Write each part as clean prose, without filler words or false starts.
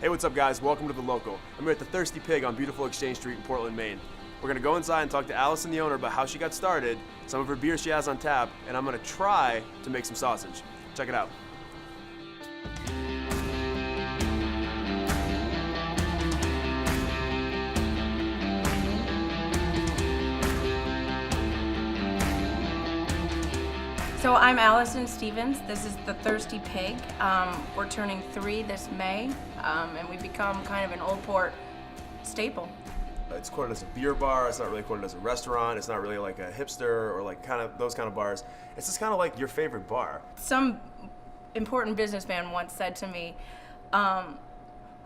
Hey, what's up guys? Welcome to The Local. I'm here at the Thirsty Pig on beautiful Exchange Street in Portland, Maine. We're gonna go inside and talk to Allison, the owner, about how she got started, some of her beers she has on tap, and I'm gonna try to make some sausage. Check it out. So I'm Allison Stevens. This is the Thirsty Pig. We're turning 3 this May, and we've become kind of an Old Port staple. It's quoted as a beer bar, it's not really quoted as a restaurant, it's not really like a hipster or like kind of those kind of bars. It's just kind of like your favorite bar. Some important businessman once said to me,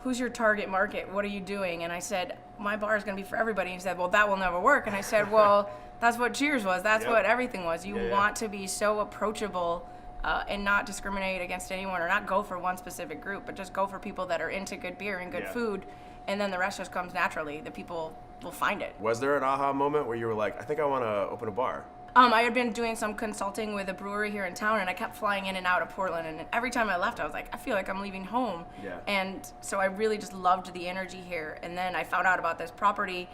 who's your target market? What are you doing? And I said, my bar is going to be for everybody. And he said, well, that will never work. And I said, well, that's what Cheers was. That's what everything was. You want to be so approachable and not discriminate against anyone or not go for one specific group, but just go for people that are into good beer and good food. And then the rest just comes naturally. The people will find it. Was there an aha moment where you were like, I think I want to open a bar? I had been doing some consulting with a brewery here in town, and I kept flying in and out of Portland, and every time I left, I was like, I feel like I'm leaving home. And so I really just loved the energy here. And then I found out about this property,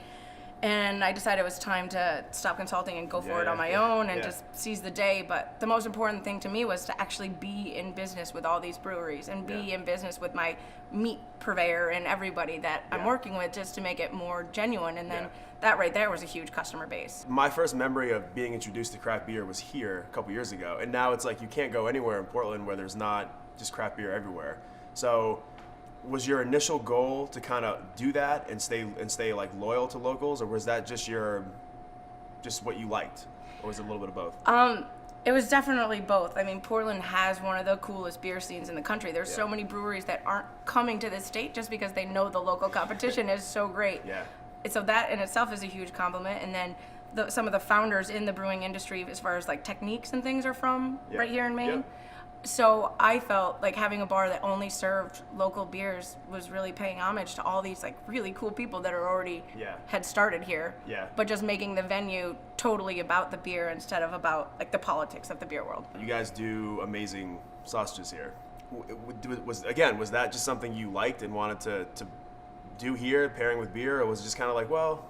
and I decided it was time to stop consulting and go for it on my own and just seize the day. But the most important thing to me was to actually be in business with all these breweries and be in business with my meat purveyor and everybody that I'm working with, just to make it more genuine. And then that right there was a huge customer base. My first memory of being introduced to craft beer was here a couple years ago, and now it's like you can't go anywhere in Portland where there's not just craft beer everywhere. So was your initial goal to kind of do that and stay like loyal to locals, or was that just what you liked, or was it a little bit of both? It was definitely both. I mean, Portland has one of the coolest beer scenes in the country. There's so many breweries that aren't coming to this state just because they know the local competition is so great. And so that in itself is a huge compliment. And then some of the founders in the brewing industry, as far as like techniques and things, are from right here in Maine. So I felt like having a bar that only served local beers was really paying homage to all these like really cool people that are already had started here, but just making the venue totally about the beer instead of about like the politics of the beer world. You guys do amazing sausages here. Was that just something you liked and wanted to do here, pairing with beer, or was it just kind of like, well,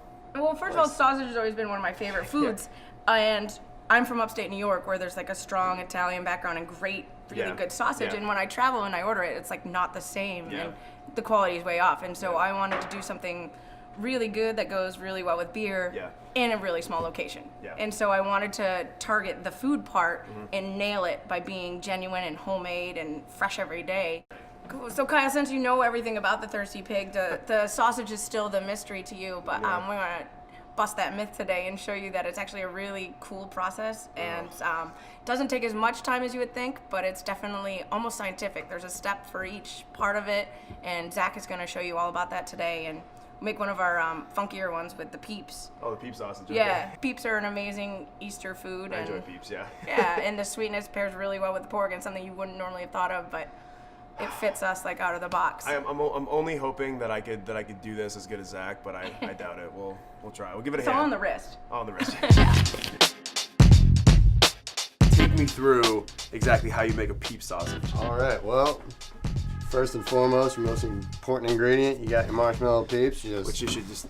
first of all, sausage has always been one of my favorite foods, and I'm from upstate New York, where there's like a strong Italian background and great, really good sausage. And when I travel and I order it, it's like not the same, and the quality is way off. And so I wanted to do something really good that goes really well with beer in a really small location. And so I wanted to target the food part and nail it by being genuine and homemade and fresh every day. Cool. So Kyle, since you know everything about the Thirsty Pig, the sausage is still the mystery to you, but we want to bust that myth today and show you that it's actually a really cool process, and doesn't take as much time as you would think, but it's definitely almost scientific. There's a step for each part of it, and Zach is going to show you all about that today, and make one of our funkier ones with the peeps. Oh, the peep sausage. Yeah, peeps are an amazing Easter food. I enjoy peeps, and the sweetness pairs really well with the pork, and something you wouldn't normally have thought of, but it fits us like out of the box. I'm only hoping that I could do this as good as Zach, but I doubt it. We'll try. We'll give it a hand. It's all on the wrist. All on the wrist. Take me through exactly how you make a peep sausage. All right. Well, first and foremost, your most important ingredient, you got your marshmallow peeps. Which you should just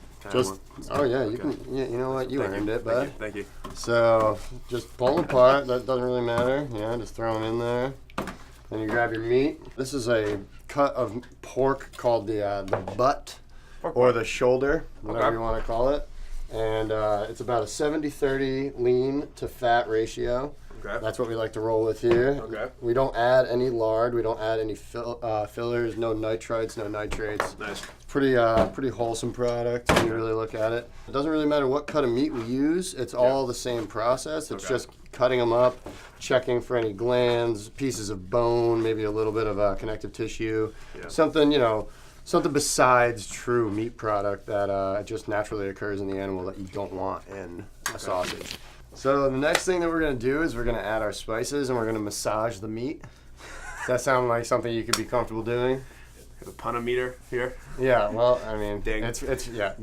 oh yeah, you can. Yeah, you know what? You earned it, bud. Thank you. So just pull them apart. That doesn't really matter. Just throw them in there. Then you grab your meat. This is a cut of pork called the butt or the shoulder, whatever you want to call it. And it's about a 70-30 lean to fat ratio. That's what we like to roll with here. We don't add any lard. We don't add any fillers, no nitrites, no nitrates. Nice. Pretty wholesome product when you really look at it. It doesn't really matter what cut of meat we use. It's all the same process. It's just cutting them up, checking for any glands, pieces of bone, maybe a little bit of connective tissue, something besides true meat product that just naturally occurs in the animal that you don't want in a sausage. So the next thing that we're going to do is we're going to add our spices and we're going to massage the meat. Does that sound like something you could be comfortable doing? The punometer here. Yeah, well, I mean, ding. It's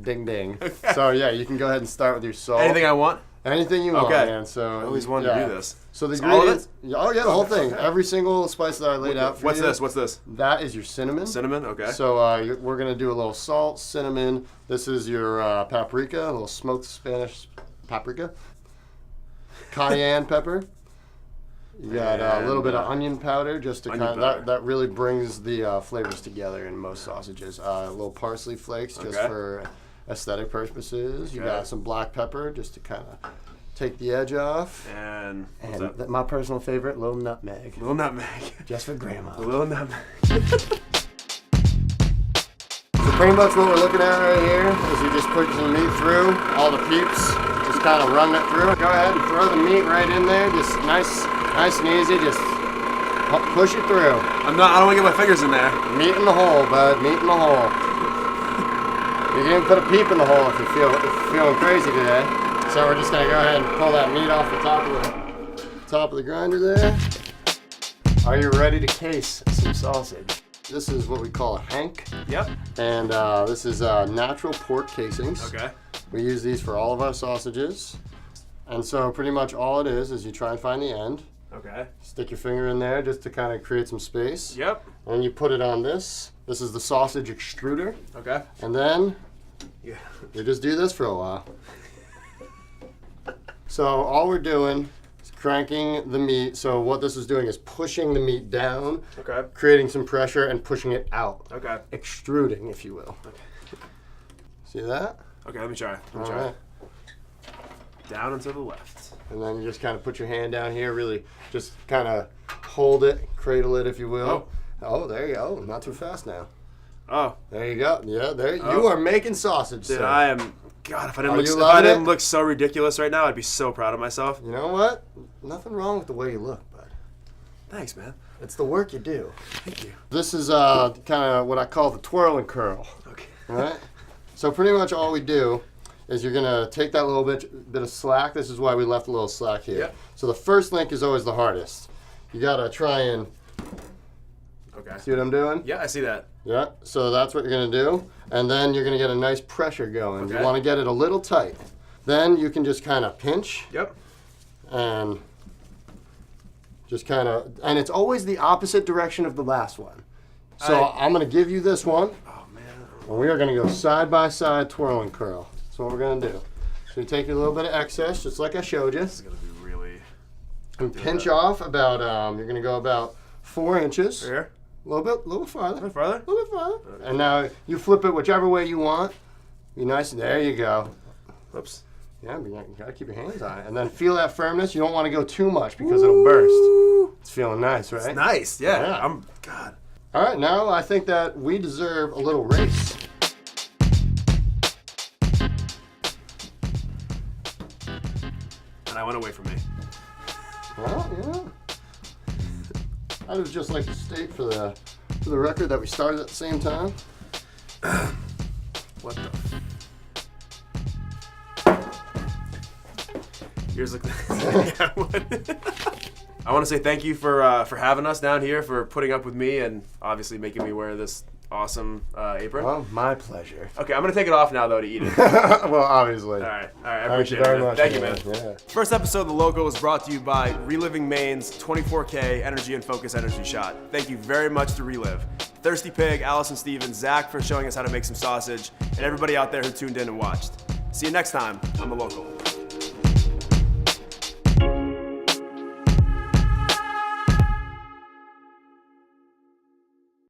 ding ding. So yeah, you can go ahead and start with your salt. Anything I want? Anything you want, Okay. man. So I always wanted to do this. So the Is all of ingredients. Oh yeah, the whole thing. Every single spice that I laid out for What's you. this? What's this? That is your cinnamon. Cinnamon. Okay. So we're gonna do a little salt, cinnamon. This is your paprika, a little smoked Spanish paprika. Cayenne pepper. You got a little bit of onion powder, just to kind of that really brings the flavors together in most sausages. A little parsley flakes, just for aesthetic purposes. You got some black pepper, just to kind of take the edge off. And my personal favorite, little nutmeg. Little nutmeg. Just for grandma. A little nutmeg. So pretty much what we're looking at right here is you're just putting the meat through, all the peeps, just kind of run it through. Go ahead and throw the meat right in there, just nice and easy, just push it through. I don't want to get my fingers in there. Meat in the hole, bud, meat in the hole. You can even put a peep in the hole if you're feeling crazy today. So we're just gonna go ahead and pull that meat off the top of the grinder there. Are you ready to case some sausage? This is what we call a hank. Yep. And this is natural pork casings. Okay. We use these for all of our sausages. And so pretty much all it is you try and find the end. Okay. Stick your finger in there just to kind of create some space. Yep. And you put it on this. This is the sausage extruder. Okay. And then you just do this for a while. So all we're doing is cranking the meat. So what this is doing is pushing the meat down, creating some pressure and pushing it out. Okay. Extruding, if you will. Okay. See that? Okay, let me try. All right. Down and to the left. And then you just kind of put your hand down here, really just kind of hold it, cradle it, if you will. Oh, there you go. Not too fast now. Oh. There you go. Yeah, there you are making sausage. Dude, sir. I am. God, if I didn't look so ridiculous right now, I'd be so proud of myself. You know what? Nothing wrong with the way you look, bud. Thanks, man. It's the work you do. Thank you. This is kind of what I call the twirl and curl. Okay. All right? So pretty much all we do is you're gonna take that little bit of slack. This is why we left a little slack here. Yep. So the first link is always the hardest. You gotta try and see what I'm doing? Yeah, I see that. Yeah, so that's what you're gonna do. And then you're gonna get a nice pressure going. Okay. You wanna get it a little tight. Then you can just kind of pinch. Yep. And just kind of, and it's always the opposite direction of the last one. So I'm gonna give you this one. Oh man. And we are gonna go side by side twirl and curl. That's what we're gonna do. So you take a little bit of excess, just like I showed you. This is gonna be really. And pinch off about, you're gonna go about 4 inches. Here. A little bit farther. A little farther? A little bit farther. Okay. And now you flip it whichever way you want. Be nice. There you go. Whoops. Yeah, but you gotta keep your hands on it. And then feel that firmness. You don't want to go too much because it'll burst. It's feeling nice, right? It's nice. Yeah. God. All right, now I think that we deserve a little race. And I went away from me. Well, yeah. I would just like to state for the record that we started at the same time. What the? Here's the. I want to say thank you for having us down here, for putting up with me, and obviously making me wear this awesome apron. Well, my pleasure. Okay, I'm gonna take it off now though to eat it. Well, obviously. All right, I appreciate it. Thank you very much. Thank you, man. Yeah. First episode of The Loco was brought to you by Reliving Maine's 24K Energy and Focus Energy Shot. Thank you very much to Relive. Thirsty Pig, Allison Stevens, Zach for showing us how to make some sausage, and everybody out there who tuned in and watched. See you next time on The Local.